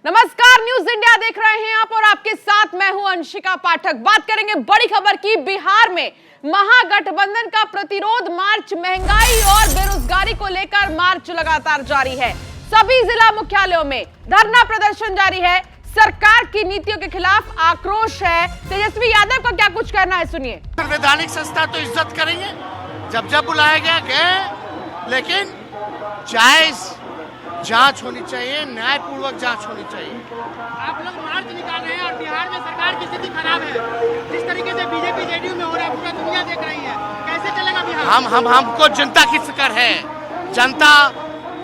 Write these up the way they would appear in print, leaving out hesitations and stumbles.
नमस्कार, news India देख रहे हैं आप और आपके साथ मैं हूं अंशिका पाठक। बात करेंगे बड़ी खबर की। बिहार में महागठबंधन का प्रतिरोध मार्च महंगाई और बेरोजगारी को लेकर मार्च लगातार जारी है। सभी जिला मुख्यालयों में धरना प्रदर्शन जारी है। सरकार की नीतियों के खिलाफ आक्रोश है। तेजस्वी यादव का क्या कुछ कहना है, सुनिए। संवैधानिक संस्था तो इज्जत करेंगे, जब जब बुलाया गया गए, लेकिन जायज जांच होनी चाहिए, न्यायपूर्वक जांच होनी चाहिए। आप लोग मार्च निकाल रहे हैं और बिहार में सरकार की स्थिति खराब है। जिस तरीके से बीजेपी जेडीयू में हो रहा है, पूरा दुनिया देख रही है, कैसे चलेगा बिहार? हमको जनता की फिक्र है। जनता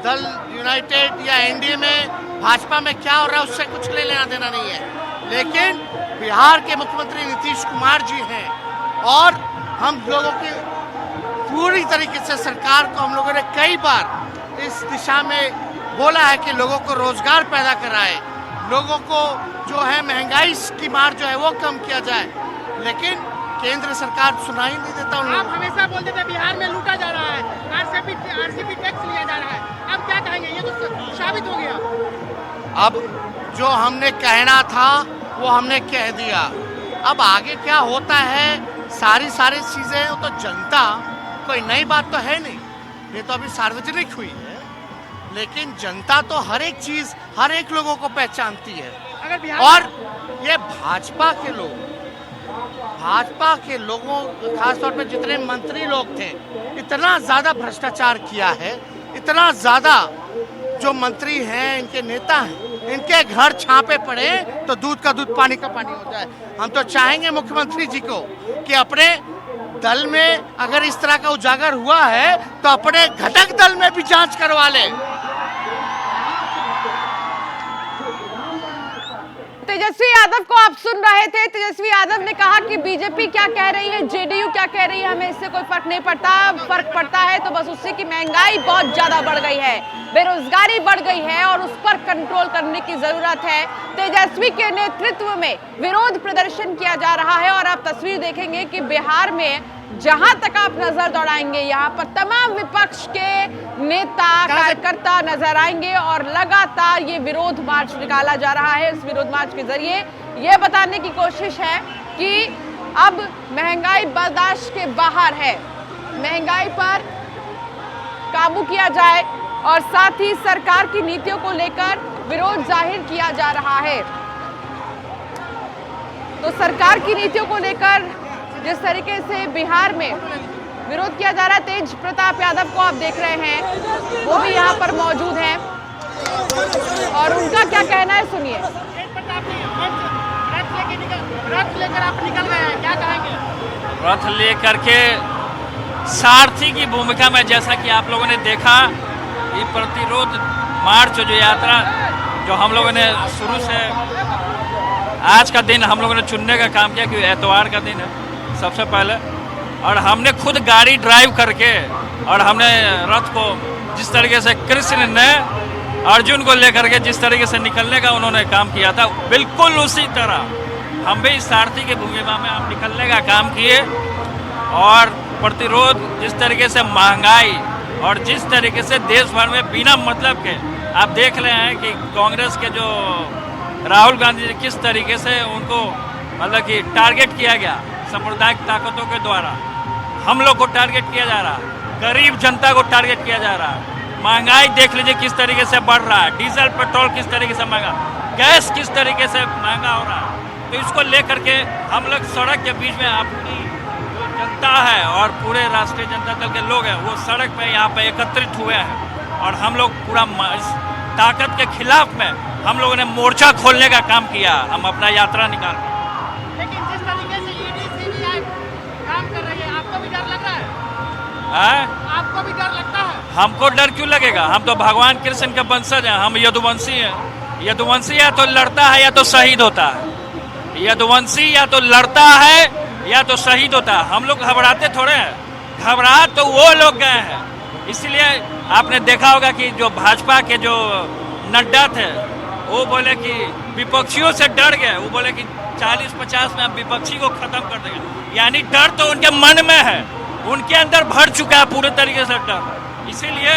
दल यूनाइटेड या एनडीए में भाजपा में क्या हो रहा है उससे कुछ लेना देना नहीं है, लेकिन बिहार के मुख्यमंत्री नीतीश कुमार जी हैं और हम लोगों की पूरी तरीके से सरकार को हम लोगों ने कई बार इस दिशा में बोला है कि लोगों को रोजगार पैदा कराए, लोगों को जो है महंगाई की मार जो है वो कम किया जाए, लेकिन केंद्र सरकार सुनाई नहीं देता। आप हमेशा बोलते थे बिहार में लूटा जा रहा है, आरसीपी टैक्स लिया जा रहा है, अब क्या कहेंगे? ये तो साबित हो गया। अब जो हमने कहना था वो हमने कह दिया। अब आगे क्या होता है, सारी चीजें तो जनता, कोई नई बात तो है नहीं, ये तो अभी सार्वजनिक हुई है, लेकिन जनता तो हर एक चीज हर एक लोगों को पहचानती है। और ये भाजपा के लोगों खासतौर पे जितने मंत्री लोग थे, इतना ज्यादा भ्रष्टाचार किया है, इतना ज्यादा जो मंत्री हैं, इनके नेता हैं, इनके घर छापे पड़े तो दूध का दूध पानी का पानी हो जाए। हम तो चाहेंगे मुख्यमंत्री जी को कि अपने दल में अगर इस तरह का उजागर हुआ है तो अपने घटक दल में भी जांच करवा ले। तेजस्वी यादव को आप सुन रहे थे। तेजस्वी यादव ने कहा कि बीजेपी क्या कह रही है, जेडीयू क्या कह रही है, हमें इससे कोई फर्क नहीं पड़ता। फर्क पड़ता है तो बस उससे कि महंगाई बहुत ज्यादा बढ़ गई है, बेरोजगारी बढ़ गई है और उस पर कंट्रोल करने की जरूरत है। तेजस्वी के नेतृत्व में विरोध प्रदर्शन किया जा रहा है और आप तस्वीर देखेंगे कि बिहार में जहां तक आप नजर दौड़ाएंगे, यहाँ पर तमाम विपक्ष के नेता कार्यकर्ता नजर आएंगे और लगातार ये विरोध मार्च निकाला जा रहा है। इस विरोध मार्च के जरिए ये बताने की कोशिश है कि अब महंगाई बर्दाश्त के बाहर है, महंगाई पर काबू किया जाए और साथ ही सरकार की नीतियों को लेकर विरोध जाहिर किया जा रहा है। तो सरकार की नीतियों को लेकर जिस तरीके से बिहार में विरोध किया जा रहा है, तेज प्रताप यादव को आप देख रहे हैं, वो भी यहाँ पर मौजूद हैं और उनका क्या कहना है, सुनिए। रथ लेकर आप निकल गए हैं, क्या कहेंगे? रथ लेकर के सारथी की भूमिका में, जैसा कि आप लोगों ने देखा, ये प्रतिरोध मार्च जो यात्रा जो हम लोगों ने शुरू से आज का दिन हम लोगों ने चुनने का काम किया कि एतवार का दिन है सबसे पहले, और हमने खुद गाड़ी ड्राइव करके और हमने रथ को जिस तरीके से कृष्ण ने अर्जुन को लेकर के जिस तरीके से निकलने का उन्होंने काम किया था, बिल्कुल उसी तरह हम भी सारथी की भूमिका में हम निकलने का काम किए और प्रतिरोध जिस तरीके से महंगाई और जिस तरीके से देश भर में बिना मतलब के आप देख रहे हैं कि कांग्रेस के जो राहुल गांधी जी किस तरीके से उनको मतलब कि टारगेट किया गया, सांप्रदायिक ताकतों के द्वारा हम लोग को टारगेट किया जा रहा है, गरीब जनता को टारगेट किया जा रहा है। महंगाई देख लीजिए किस तरीके से बढ़ रहा है, डीजल पेट्रोल किस तरीके से महंगा, गैस किस तरीके से महंगा हो रहा है। तो इसको लेकर के हम लोग सड़क के बीच में अपनी जो जनता है और पूरे राष्ट्रीय जनता दल के लोग हैं वो सड़क पे यहाँ पे एकत्रित हुए हैं और हम लोग पूरा इस ताकत के खिलाफ में हम लोगों ने मोर्चा खोलने का काम किया, हम अपना यात्रा निकाल। लेकिन जिस तरीके से ईडी सीबीआई काम कर रही है, आपको भी डर लग रहा है? आपको भी डर लगता है? हमको डर क्यों लगेगा? हम तो भगवान कृष्ण के वंशज हैं, हम यदुवंशी हैं। यदुवंशी या तो लड़ता है या तो शहीद होता है। यदुवंशी या तो लड़ता है या तो शहीद होता है। हम लोग घबराते थोड़े हैं, घबरा तो वो लोग गए हैं। इसलिए आपने देखा होगा कि जो भाजपा के जो नड्डा थे वो बोले कि विपक्षियों से डर गए, वो बोले कि 40-50 में हम विपक्षी को खत्म कर देंगे। यानी डर तो उनके मन में है, उनके अंदर भर चुका है पूरे तरीके से डर। इसीलिए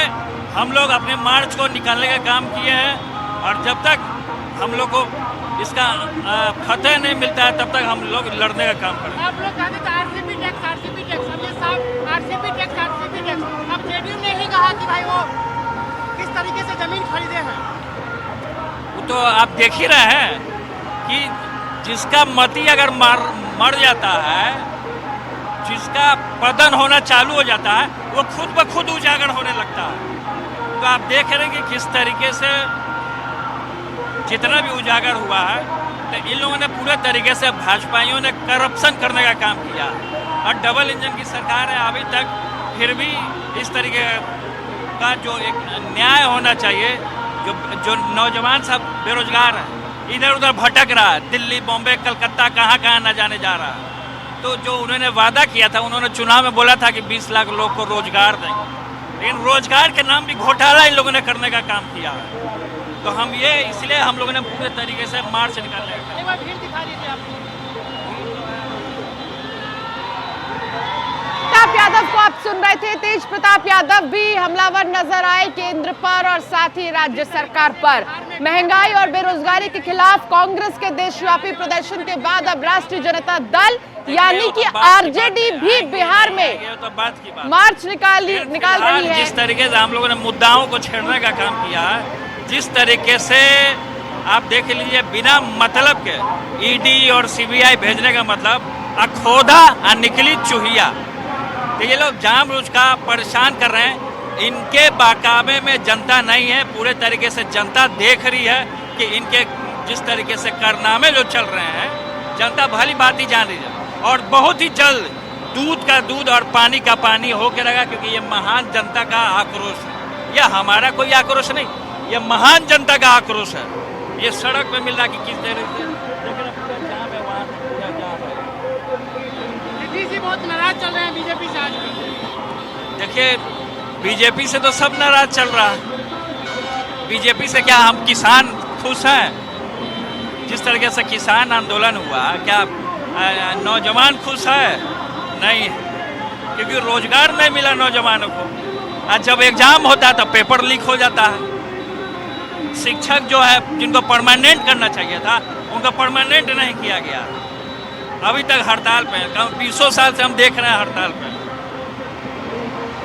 हम लोग अपने मार्च को निकालने का काम किए हैं और जब तक हम लोग को इसका फतेह नहीं मिलता है, तब तक हम लोग लड़ने का काम करेंगे। आप लोग कहते थे आरसीपी टैक्स, अब ये साफ आरसीपी टैक्स। अब जेडीयू ने ही कहा कि भाई वो किस तरीके से जमीन खरीदे हैं। वो तो आप देख ही रहे हैं कि जिसका मती अगर मर जाता है, जिसका पतन होना चालू हो जाता है, वो खुद ब खुद उजागर होने लगता है। तो आप देख रहे हैं कि किस तरीके से जितना भी उजागर हुआ है, तो इन लोगों ने पूरे तरीके से भाजपाइयों ने करप्शन करने का काम किया और डबल इंजन की सरकार है अभी तक। फिर भी इस तरीके का जो एक न्याय होना चाहिए, जो नौजवान सब बेरोजगार है, इधर उधर भटक रहा है, दिल्ली, बॉम्बे, कलकत्ता, कहाँ कहाँ न जाने जा रहा है। तो जो उन्होंने वादा किया था, उन्होंने चुनाव में बोला था कि 20 लाख लोग को रोजगार देंगे, लेकिन रोजगार के नाम भी घोटाला इन लोगों ने करने का काम किया है। तो हम ये इसलिए हम लोगों ने पूरे तरीके से मार्च निकालने का। एक बार भीड़ दिखा दीजिए आप। प्रताप यादव को आप सुन रहे थे। तेज प्रताप यादव भी हमलावर नजर आए केंद्र पर और साथ ही राज्य सरकार पर। महंगाई और बेरोजगारी के खिलाफ कांग्रेस के देशव्यापी प्रदर्शन के बाद अब राष्ट्रीय जनता दल यानी कि आरजेडी भी बिहार में तो बात की बात मार्च निकाल रही है। जिस तरीके से हम लोगों ने मुद्दाओं को छेड़ने का काम किया है, जिस तरीके से आप देख लीजिए, बिना मतलब के ईडी और सीबीआई भेजने का मतलब अखोदा और निकली चूहिया। तो ये लोग जानबूझ का परेशान कर रहे हैं। इनके बाकावे में जनता नहीं है, पूरे तरीके से जनता देख रही है कि इनके जिस तरीके से कारनामे जो चल रहे हैं, जनता भली बात ही जान रही है। और बहुत ही जल्द दूध का दूध और पानी का पानी होके रहेगा, क्योंकि ये महान जनता का आक्रोश है। यह हमारा कोई आक्रोश नहीं, ये महान जनता का आक्रोश है। ये सड़क पे मिल रहा कि किस तरह से, लेकिन पूरा जाम है, वहाँ पूरा जाम है। नीतीश जी बहुत नाराज चल रहे हैं बीजेपी से। आज भी देखिए, बीजेपी से तो सब नाराज चल रहा है। बीजेपी से क्या हम किसान खुश हैं? जिस तरीके से किसान आंदोलन हुआ, क्या नौजवान खुश है? नहीं, क्योंकि रोजगार नहीं मिला नौजवानों को। आज जब एग्जाम होता है तो पेपर लीक हो जाता है। शिक्षक जो है, जिनको परमानेंट करना चाहिए था, उनको परमानेंट नहीं किया गया। अभी तक हड़ताल पे हैं, 20 साल से हम देख रहे हैं हड़ताल पे।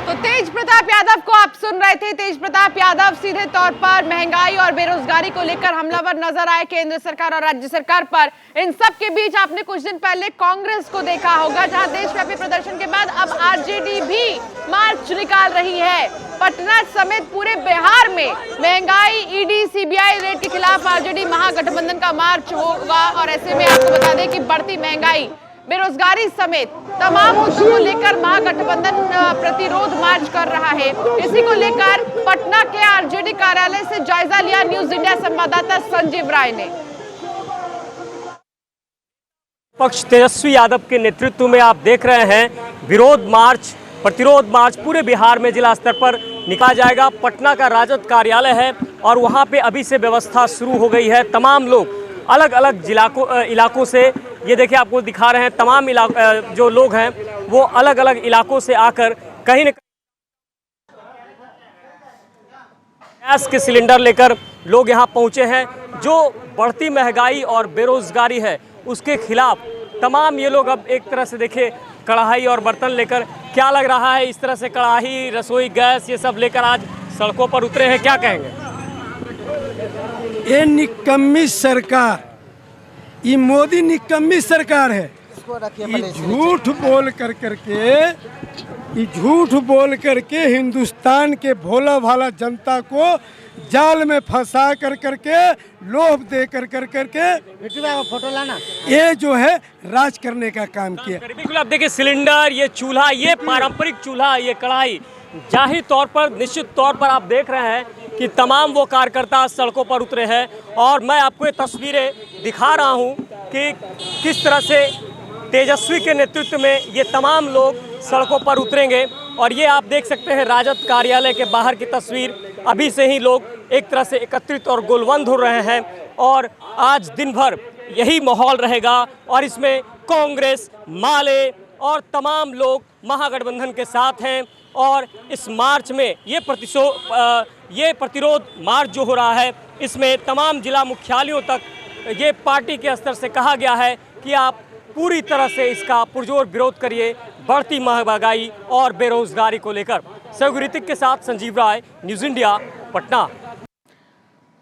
तो तेज प्रताप यादव को आप सुन रहे थे। तेज प्रताप यादव सीधे तौर पर महंगाई और बेरोजगारी को लेकर हमलावर नजर आए केंद्र सरकार और राज्य सरकार पर। इन सब के बीच आपने कुछ दिन पहले कांग्रेस को देखा होगा, जहां देशव्यापी प्रदर्शन के बाद अब आरजेडी भी मार्च निकाल रही है। पटना समेत पूरे बिहार में महंगाई, ईडी, सीबीआई रेड के खिलाफ आरजेडी महागठबंधन का मार्च होगा। और ऐसे में आपको बता दें कि बढ़ती महंगाई, बेरोजगारी समेत तमाम मुद्दों को लेकर महागठबंधन प्रतिरोध मार्च कर रहा है। इसी को लेकर पटना के आरजेडी कार्यालय से जायजा लिया न्यूज इंडिया संवाददाता संजीव राय ने। पक्ष तेजस्वी यादव के नेतृत्व में आप देख रहे हैं विरोध मार्च, प्रतिरोध मार्च पूरे बिहार में जिला स्तर पर निकाला जाएगा। पटना का राजद कार्यालय है और वहां पे अभी से व्यवस्था शुरू हो गई है। तमाम लोग अलग अलग इलाकों से, ये देखिए आपको दिखा रहे हैं, तमाम जो लोग हैं वो अलग अलग इलाकों से आकर कहीं न कहीं गैस के सिलेंडर लेकर लोग यहाँ पहुँचे हैं। जो बढ़ती महंगाई और बेरोजगारी है उसके खिलाफ तमाम ये लोग अब एक तरह से देखिए कढ़ाई और बर्तन लेकर, क्या लग रहा है, इस तरह से कढ़ाई, रसोई गैस ये सब लेकर आज सड़कों पर उतरे हैं, क्या कहेंगे? ये निकम्मी सरकार, ये मोदी निकम्मी सरकार है। ये झूठ बोल करके हिंदुस्तान के भोला भाला जनता को जाल में फंसा करके लोभ दे करके फोटो लाना, ये जो है राज करने का काम किया। बिल्कुल, आप देखिए सिलेंडर, ये चूल्हा, ये पारंपरिक चूल्हा, ये कढ़ाई, जाहिर तौर पर, निश्चित तौर पर आप देख रहे हैं कि तमाम वो कार्यकर्ता सड़कों पर उतरे हैं। और मैं आपको ये तस्वीरें दिखा रहा हूं कि किस तरह से तेजस्वी के नेतृत्व में ये तमाम लोग सड़कों पर उतरेंगे। और ये आप देख सकते हैं राजद कार्यालय के बाहर की तस्वीर। अभी से ही लोग एक तरह से एकत्रित और गोलबंद हो रहे हैं और आज दिन भर यही माहौल रहेगा। और इसमें कांग्रेस, माले और तमाम लोग महागठबंधन के साथ हैं। और इस मार्च में ये प्रतिरोध मार्च जो हो रहा है इसमें तमाम जिला मुख्यालयों तक ये पार्टी के स्तर से कहा गया है कि आप पूरी तरह से इसका पुरजोर विरोध करिए बढ़ती महंगाई और बेरोजगारी को लेकर। सहयोगी ऋतिक के साथ संजीव राय, न्यूज़ इंडिया, पटना।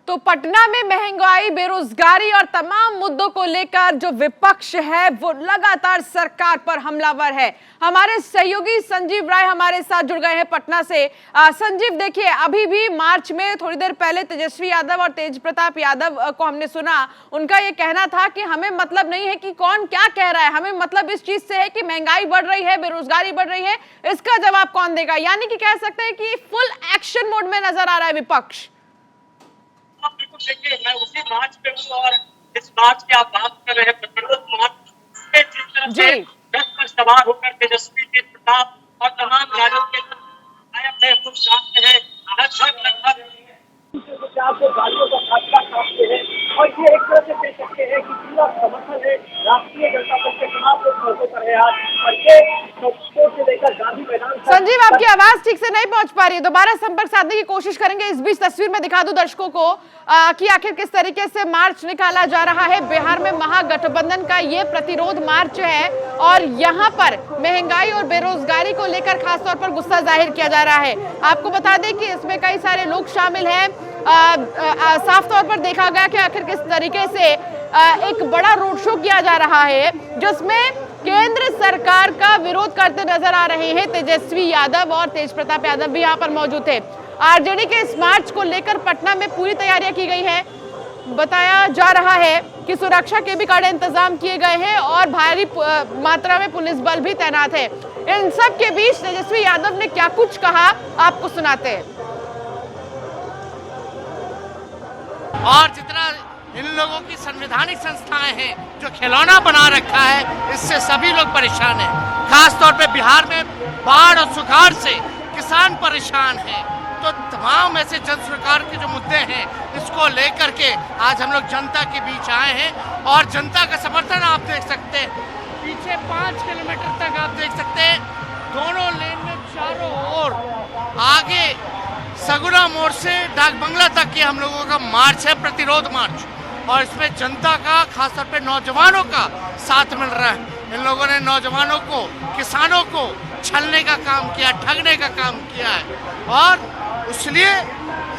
तो पटना में महंगाई, बेरोजगारी और तमाम मुद्दों को लेकर जो विपक्ष है वो लगातार सरकार पर हमलावर है। हमारे सहयोगी संजीव राय हमारे साथ जुड़ गए हैं पटना से। संजीव, देखिए, अभी भी मार्च में थोड़ी देर पहले तेजस्वी यादव और तेज प्रताप यादव को हमने सुना। उनका ये कहना था कि हमें मतलब नहीं है कि कौन क्या कह रहा है, हमें मतलब इस चीज से है कि महंगाई बढ़ रही है, बेरोजगारी बढ़ रही है, इसका जवाब कौन देगा। यानी कि कह सकते हैं कि फुल एक्शन मोड में नजर आ रहा है विपक्ष। बिल्कुल, देखिए, मैं उसी मार्च पे हूँ और इस मार्च की आप बात कर रहे हैं, प्रतिरोध मार्च पे जिस तरह से रथ पर सवार होकर तेजस्वी, तेज प्रताप और तमाम राजद के नायक है, कुछ सामने है, लगभग 400 गाड़ियों का खाका काटते हैं और ये एक तरह से कह सकते हैं कि पूरा समर्थन है राष्ट्रीय जनता दल के खिलाफ सड़कों पर है आज। और ये से लेकर गांधी मैदान। संजीव, आपकी आवाज ठीक से नहीं पहुंच पा रही है, दोबारा संपर्क साधने की कोशिश करेंगे। इस बीच तस्वीर में दिखा दूं दर्शकों को कि आखिर किस तरीके से मार्च निकाला जा रहा है। बिहार में महागठबंधन का ये प्रतिरोध मार्च है और यहाँ पर महंगाई और बेरोजगारी को लेकर खासतौर पर गुस्सा जाहिर किया जा रहा है। आपको बता दें कि इसमें कई सारे लोग शामिल हैं। साफ तौर पर देखा गया कि आखिर किस तरीके से एक बड़ा रोड शो किया जा रहा है जिसमें केंद्र सरकार का विरोध करते नजर आ रहे हैं तेजस्वी यादव और तेज प्रताप यादव भी यहाँ पर मौजूद थे। आरजेडी के इस मार्च को लेकर पटना में पूरी तैयारियां की गई है। बताया जा रहा है कि सुरक्षा के भी कड़े इंतजाम किए गए हैं और भारी मात्रा में पुलिस बल भी तैनात है। इन सब के बीच तेजस्वी यादव ने क्या कुछ कहा, आपको सुनाते हैं। और जितना इन लोगों की संवैधानिक संस्थाएं हैं जो खिलौना बना रखा है, इससे सभी लोग परेशान हैं। खास तौर पे बिहार में बाढ़ और सुखाड़ से किसान परेशान हैं। तो तमाम ऐसे जन सरकार के जो मुद्दे हैं इसको लेकर के आज हम लोग जनता के बीच आए हैं और जनता का समर्थन आप देख सकते हैं। पीछे 5 किलोमीटर तक आप देख सकते हैं, दोनों लेन में चारों ओर, आगे सगुना मोड़ से डाक बंगला तक के हम लोगों का मार्च है, प्रतिरोध मार्च। और इसमें जनता का, खासतौर पे नौजवानों का साथ मिल रहा है। इन लोगों ने नौजवानों को, किसानों को छलने का काम किया, ठगने का काम किया है और इसलिए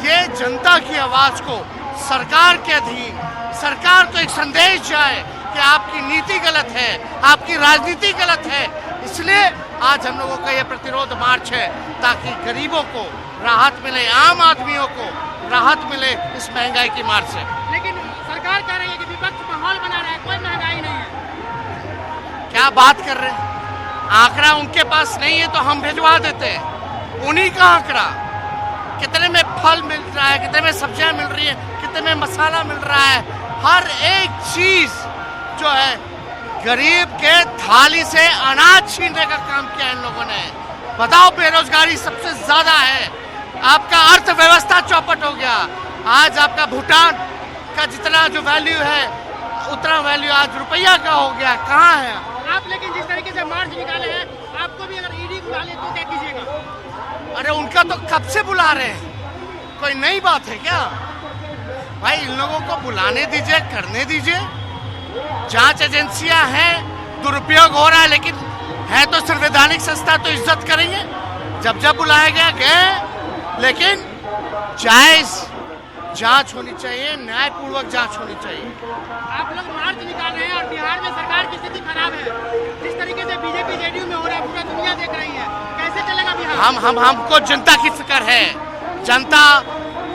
ये जनता की आवाज को सरकार के अधीन, सरकार को एक संदेश जाए कि आपकी नीति गलत है, आपकी राजनीति गलत है। इसलिए आज हम लोगों का ये प्रतिरोध मार्च है ताकि गरीबों को राहत मिले, आम आदमियों को राहत मिले इस महंगाई की मार से। लेकिन सरकार कह रही है कि विपक्ष माहौल बना रहा है, कोई महंगाई नहीं है। क्या बात कर रहे हैं? आंकड़ा उनके पास नहीं है तो हम भिजवा देते हैं। उन्हीं का आंकड़ा, कितने में फल मिल रहा है, कितने में सब्जियां मिल रही है, कितने में मसाला मिल रहा है, हर एक चीज जो है गरीब के थाली से अनाज छीनने का काम किया इन लोगों ने। बताओ, बेरोजगारी सबसे ज्यादा है, आपका अर्थव्यवस्था चौपट हो गया। आज आपका भूटान का जितना जो वैल्यू है उतना वैल्यू आज रुपया का हो गया। कहाँ है आप? लेकिन जिस तरीके से मार्च निकाले हैं, आपको भी अगर ईडी बुला ले तो क्या कीजिएगा? अरे उनका तो कब से बुला रहे हैं, कोई नई बात है क्या भाई? इन लोगों को बुलाने दीजिए, करने दीजिए। जांच एजेंसियां हैं, दुरुपयोग हो रहा है, लेकिन है तो संवैधानिक संस्था, तो इज्जत करेंगे। जब जब बुलाया गया गए, लेकिन जायज जांच होनी चाहिए, न्यायपूर्वक जांच होनी चाहिए। आप लोग मार्च निकाल रहे हैं और बिहार में सरकार की स्थिति खराब है। जिस तरीके से बीजेपी जेडीयू में हो रहा है, पूरा दुनिया देख रही है, कैसे चलेगा बिहार? हमको जनता की फिक्र है। जनता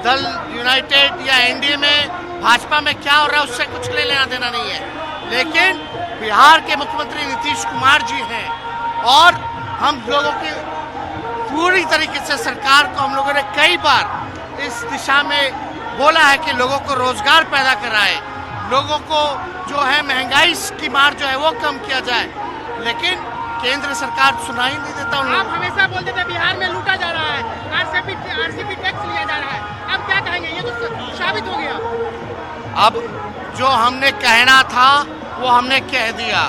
दल यूनाइटेड या एनडीए में भाजपा में क्या हो रहा है उससे कुछ लेना देना नहीं है, लेकिन बिहार के मुख्यमंत्री नीतीश कुमार जी हैं और हम लोगों की पूरी तरीके से सरकार को हम लोगों ने कई बार इस दिशा में बोला है कि लोगों को रोजगार पैदा कराए, लोगों को जो है महंगाई की मार जो है वो कम किया जाए, लेकिन केंद्र सरकार सुनाई नहीं देता। आप हमेशा बोलते थे बिहार में लूटा जा रहा है, आरसीपी टैक्स लिया जा रहा है, अब क्या कहेंगे? ये तो साबित हो गया। अब जो हमने कहना था वो हमने कह दिया,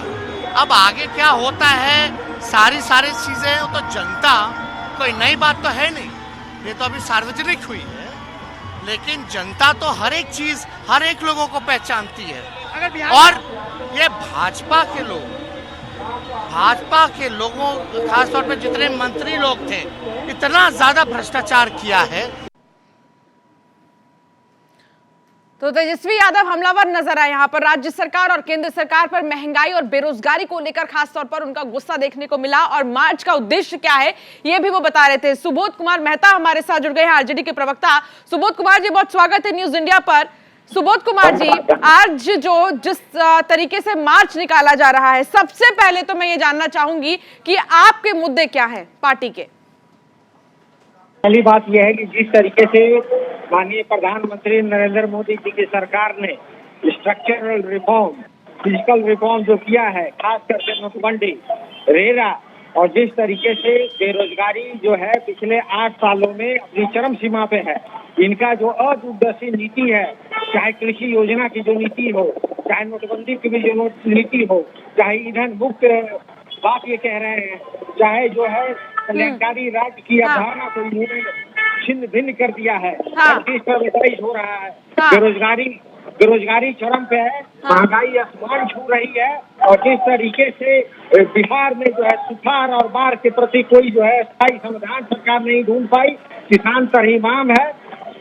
अब आगे क्या होता है सारी चीजें तो जनता, कोई नई बात तो है नहीं, ये तो अभी सार्वजनिक हुई है। लेकिन जनता तो हर एक चीज हर एक लोगों को पहचानती है। अगर बिहार और ये भाजपा के लोगों खासतौर पे जितने मंत्री लोग थे, इतना ज्यादा भ्रष्टाचार किया है। तो तेजस्वी यादव हमलावर नजर आए यहाँ पर राज्य सरकार और केंद्र सरकार पर महंगाई और बेरोजगारी को लेकर खासतौर पर उनका गुस्सा देखने को मिला, और मार्च का उद्देश्य क्या है ये भी वो बता रहे थे। सुबोध कुमार मेहता हमारे साथ जुड़ गए हैं, आरजेडी के प्रवक्ता। सुबोध कुमार जी, बहुत स्वागत है न्यूज इंडिया पर। सुबोध कुमार जी, आज जिस तरीके से मार्च निकाला जा रहा है, सबसे पहले तो मैं ये जानना चाहूंगी कि आपके मुद्दे क्या है पार्टी के? पहली बात यह है कि जिस तरीके से माननीय प्रधानमंत्री नरेंद्र मोदी जी की सरकार ने स्ट्रक्चरल रिफॉर्म, फिजिकल रिफॉर्म जो किया है, खास करके नोटबंदी, रेरा, और जिस तरीके से बेरोजगारी जो है पिछले 8 सालों में अपनी चरम सीमा पे है, इनका जो अदूरदर्शी नीति है, चाहे कृषि योजना की जो नीति हो, चाहे नोटबंदी की भी जो नीति हो, चाहे ईंधन मुक्त बात ये कह रहे हैं, चाहे जो है कल्याणकारी राज्य की अवधारणा को इन्होंने छिन्न भिन्न कर दिया है, प्राइवेटाइज हो रहा है, बेरोजगारी चरम पे है, महंगाई आसमान छू रही है, और जिस तरीके से बिहार में जो है सुखाड़ और बाढ़ के प्रति कोई जो है स्थायी समाधान सरकार नहीं ढूंढ पाई, किसान तरहीमाम है,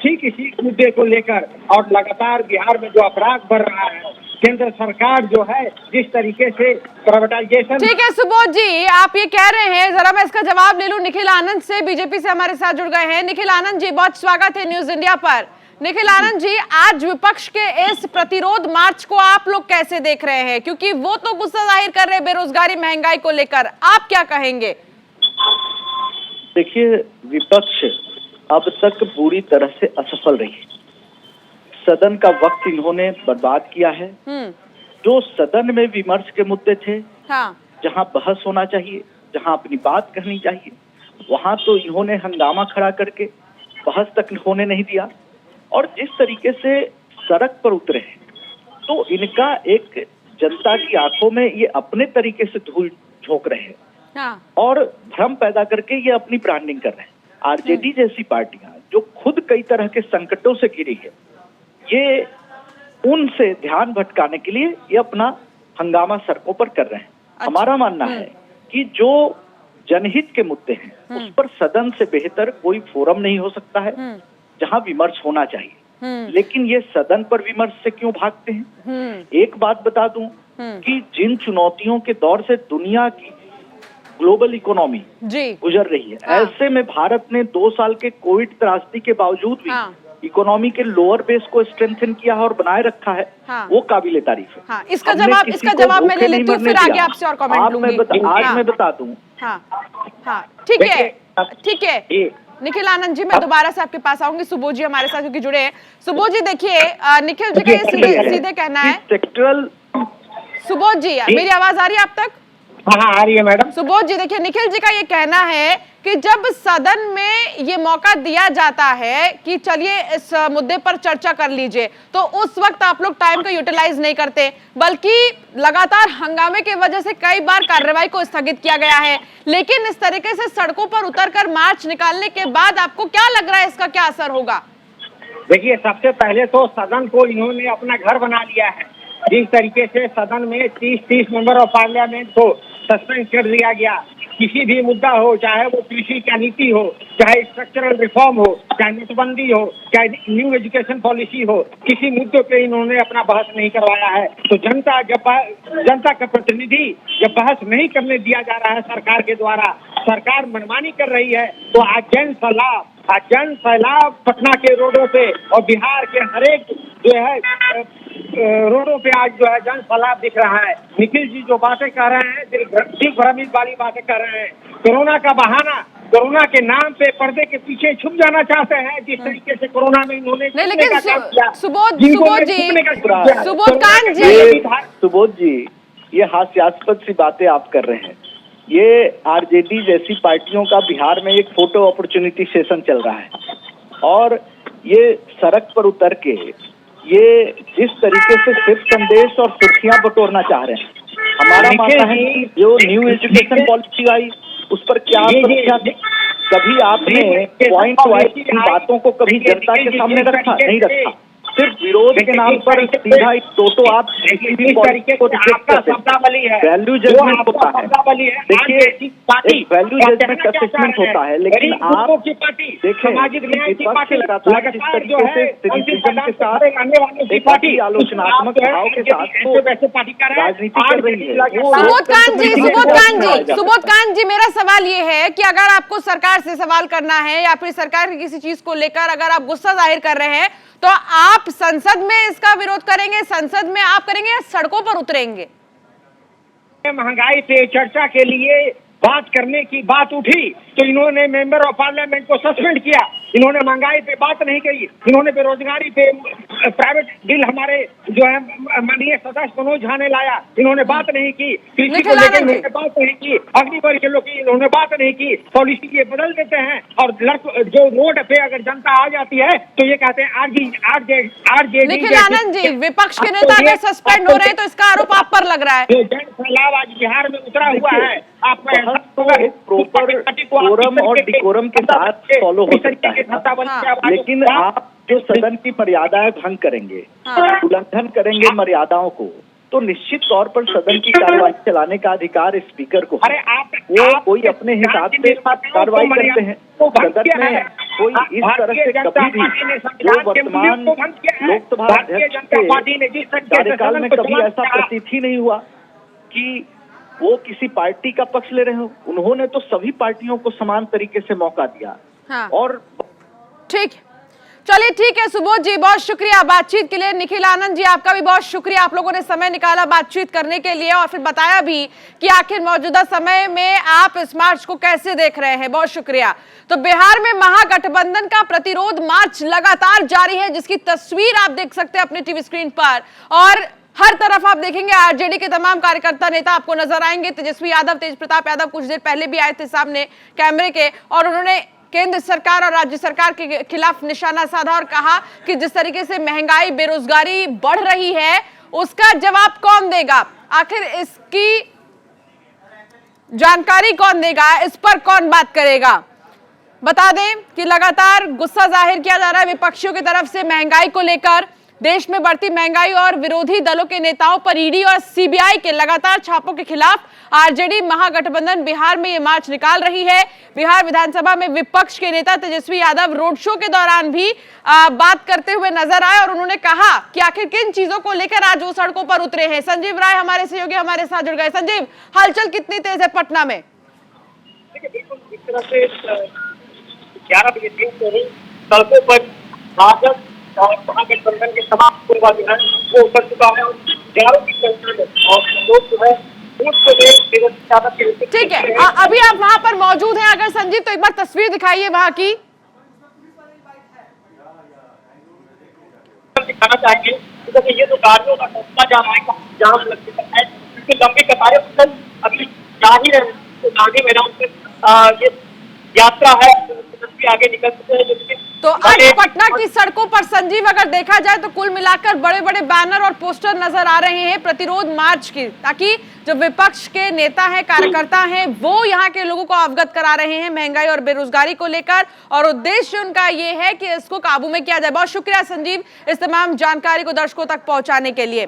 ठीक इसी मुद्दे को लेकर, और लगातार बिहार में जो अपराध बढ़ रहा है, केंद्र सरकार जो है जिस तरीके से प्राइवेटाइजेशन। ठीक है सुबोध जी, आप ये कह रहे हैं, जरा मैं इसका जवाब ले लूं निखिल आनंद से, बीजेपी से हमारे साथ जुड़ गए हैं। निखिल आनंद जी, बहुत स्वागत है न्यूज इंडिया पर। निखिल आनंद जी, आज विपक्ष के इस प्रतिरोध मार्च को आप लोग कैसे देख रहे हैं? क्योंकि वो तो गुस्सा जाहिर कर रहे हैं बेरोजगारी महंगाई को लेकर, आप क्या कहेंगे? देखिए, विपक्ष अब तक पूरी तरह से असफल रही है। सदन का वक्त इन्होंने बर्बाद किया है। जो सदन में विमर्श के मुद्दे थे, जहां बहस होना चाहिए, जहां अपनी बात कहनी चाहिए, वहां तो इन्होंने हंगामा खड़ा करके बहस तक होने नहीं दिया। और जिस तरीके से सड़क पर उतरे हैं, तो इनका एक जनता की आंखों में ये अपने तरीके से धूल झोंक रहे हैं और भ्रम पैदा करके ये अपनी ब्रांडिंग कर रहे हैं। आरजेडी जैसी पार्टियां जो खुद कई तरह के संकटों से घिरी है, ये उनसे ध्यान भटकाने के लिए ये अपना हंगामा सड़कों पर कर रहे हैं। हमारा मानना है कि जो जनहित के मुद्दे हैं, उस पर सदन से बेहतर कोई फोरम नहीं हो सकता है जहां विमर्श होना चाहिए। लेकिन ये सदन पर विमर्श से क्यों भागते हैं? एक बात बता दूं कि जिन चुनौतियों के दौर से दुनिया की ग्लोबल इकोनॉमी गुजर रही है, ऐसे में भारत ने 2 साल के कोविड त्रासदी के बावजूद भी इकोनॉमी के लोअर बेस को स्ट्रेंथन किया है और बनाए रखा है, वो काबिले तारीफ है। इसका जवाब मैं ले लेती हूँ, फिर आगे आपसे और कमेंट लूंगी। आज मैं बता दूं। ठीक है निखिल आनंद जी, मैं दोबारा से आपके पास आऊंगी। सुबोध जी हमारे साथ क्योंकि जुड़े हैं। सुबोध जी देखिए, निखिल जी का ये सीधे कहना है। सेक्टरल सुबोध जी, मेरी आवाज आ रही है आप तक? हाँ, आ रही है मैडम। सुबोध जी देखिए, निखिल जी का ये कहना है कि जब सदन में ये मौका दिया जाता है कि चलिए इस मुद्दे पर चर्चा कर लीजिए, तो उस वक्त आप लोग टाइम को यूटिलाइज नहीं करते, बल्कि लगातार हंगामे की वजह से कई बार कार्रवाई को स्थगित किया गया है। लेकिन इस तरीके से सड़कों पर उतरकर मार्च निकालने के बाद आपको क्या लग रहा है, इसका क्या असर होगा? देखिए, सबसे पहले तो सदन को इन्होंने अपना घर बना लिया है। जिस तरीके से सदन में 30 मेंबर ऑफ पार्लियामेंट को सस्पेंड कर दिया गया, किसी भी मुद्दा हो, चाहे वो कृषि का नीति हो, चाहे स्ट्रक्चरल रिफॉर्म हो, चाहे नोटबंदी हो, चाहे न्यू एजुकेशन पॉलिसी हो, किसी मुद्दे पे इन्होंने अपना बहस नहीं करवाया है। तो जनता का प्रतिनिधि जब बहस नहीं करने दिया जा रहा है सरकार के द्वारा, सरकार मनमानी कर रही है, तो आज जन सैलाब पटना के रोडों पे और बिहार के हरेक जो है रोडों पे आज जो है जन सैलाब दिख रहा है। निखिल जी जो बातें कर रहे हैं, दिल भ्रमित वाली बातें कर रहे हैं। कोरोना का बहाना, कोरोना के नाम पे पर्दे के पीछे छुप जाना चाहते हैं, जिस तरीके से कोरोना में इन्होंने सुबोध जी, ये हास्यास्पद सी बातें आप कर रहे हैं। ये आरजेडी जैसी पार्टियों का बिहार में एक फोटो अपॉर्चुनिटी सेशन चल रहा है, और ये सड़क पर उतर के ये जिस तरीके से सिर्फ संदेश और सुर्खियां बटोरना चाह रहे हैं, हमारा मानना है कि जो न्यू एजुकेशन पॉलिसी आई उस पर क्या कभी आपने पॉइंट वाइज इन बातों को कभी जनता के सामने रखा नहीं रखा, सिर्फ विरोध के नाम पर सीधा एक टोटो आप किसी भी पॉलिसी को रिजेक्ट करते हैं। वैल्यू जजमेंट होता है, देखिए एक वैल्यू जजमेंट असेसमेंट होता है, लेकिन आप देखें विपक्ष लगातार जिस तरीके से सिटीजन के साथ एक अच्छी आलोचनात्मक भाव के साथ तो राजनीति कर रही है। सुबोध कांत जी, मेरा सवाल ये है कि अगर आपको सरकार से सवाल करना है या फिर सरकार की किसी चीज को लेकर अगर आप गुस्सा जाहिर कर रहे हैं तो आप संसद में इसका विरोध करेंगे, संसद में आप करेंगे या सड़कों पर उतरेंगे? महंगाई पे चर्चा के लिए बात करने की बात उठी तो इन्होंने मेंबर ऑफ पार्लियामेंट को सस्पेंड किया। इन्होंने महंगाई पे बात नहीं कही, इन्होंने बेरोजगारी पे प्राइवेट बिल हमारे जो है माननीय सदस्य मनोज झा ने लाया, इन्होंने बात नहीं की। कृषि को लेकर इन्होंने बात नहीं की, अग्निवर के लोग इन्होंने बात नहीं की। पॉलिसी ये बदल देते हैं और जो रोड पे अगर जनता आ जाती है तो ये कहते हैं आरजेडी। निखिल आनंद जी, विपक्ष के नेता अगर सस्पेंड हो रहे हैं तो इसका आरोप आप पर लग रहा है। जन सैलाब आज बिहार में उतरा हुआ है, आप प्रॉपर कोरम और डिकोरम के साथ फॉलो हो सकता है, लेकिन आप जो सदन की मर्यादाएं भंग करेंगे, उल्लंघन करेंगे मर्यादाओं को, तो निश्चित तौर पर सदन की कार्रवाई चलाने का अधिकार स्पीकर को है। वो कोई अपने हिसाब से कार्रवाई करते हैं। सदन में कोई इस तरह से कभी भी जो वर्तमान लोकसभा अध्यक्ष के कार्यकाल में कभी ऐसा प्रतीत ही नहीं हुआ कि वो किसी पार्टी का पक्ष ले रहे हो। उन्होंने तो सभी पार्टियों को समान तरीके से मौका दिया। और ठीक, चलिए ठीक है सुबोध जी, बहुत शुक्रिया बातचीत के लिए। निखिल आनंद जी, आपका भी बहुत शुक्रिया, आप लोगों ने समय निकाला बातचीत करने के लिए और फिर बताया भी कि आखिर मौजूदा समय में आप इस मार्च को कैसे देख रहे हैं। बहुत शुक्रिया। तो बिहार में महागठबंधन का प्रतिरोध मार्च लगातार जारी है, जिसकी तस्वीर आप देख सकते हैं अपने टीवी स्क्रीन पर, और हर तरफ आप देखेंगे आरजेडी के तमाम कार्यकर्ता नेता आपको नजर आएंगे। तेजस्वी यादव, तेज प्रताप यादव कुछ देर पहले भी आए थे सामने कैमरे के और उन्होंने केंद्र सरकार और राज्य सरकार के खिलाफ निशाना साधा और कहा कि जिस तरीके से महंगाई, बेरोजगारी बढ़ रही है उसका जवाब कौन देगा, आखिर इसकी जानकारी कौन देगा, इस पर कौन बात करेगा। बता दें कि लगातार गुस्सा जाहिर किया जा रहा है विपक्षियों की तरफ से महंगाई को लेकर। देश में बढ़ती महंगाई और विरोधी दलों के नेताओं पर ईडी और सीबीआई के लगातार छापों के खिलाफ आरजेडी महागठबंधन बिहार में ये मार्च निकाल रही है। बिहार विधानसभा में विपक्ष के नेता तेजस्वी यादव रोड शो के दौरान भी बात करते हुए नजर आए और उन्होंने कहा कि आखिर किन चीजों को लेकर आज वो सड़कों पर उतरे हैं। संजीव राय हमारे सहयोगी हमारे साथ जुड़ गए। संजीव, हलचल कितनी तेज है पटना में? बिल्कुल इस तरह से 11 बजे सड़कों पर भाजपा और महागठबंधन के तमाम उम्मीदवार जो है वो उतर चुका है और हजारों की संख्या में और लोग जो है ठीक है, अभी आप वहां पर मौजूद हैं। अगर संजीव तो एक बार तस्वीर दिखाइए वहां की। दिखाना चाहेंगे क्योंकि ये जो गाड़ियों का रास्ता जाम लग चुका है, इसकी लंबी कतारें अभी जा ही रहे हैं। तो गांधी मैदान से ये यात्रा है आगे निकल सकते हैं। तो आज पटना की सड़कों पर संजीव अगर देखा जाए तो कुल मिलाकर बड़े बड़े बैनर और पोस्टर नजर आ रहे हैं प्रतिरोध मार्च की, ताकि जो विपक्ष के नेता हैं, कार्यकर्ता हैं, वो यहाँ के लोगों को अवगत करा रहे हैं महंगाई और बेरोजगारी को लेकर, और उद्देश्य उनका ये है कि इसको काबू में किया जाए। बहुत शुक्रिया संजीव इस तमाम जानकारी को दर्शकों तक पहुंचाने के लिए।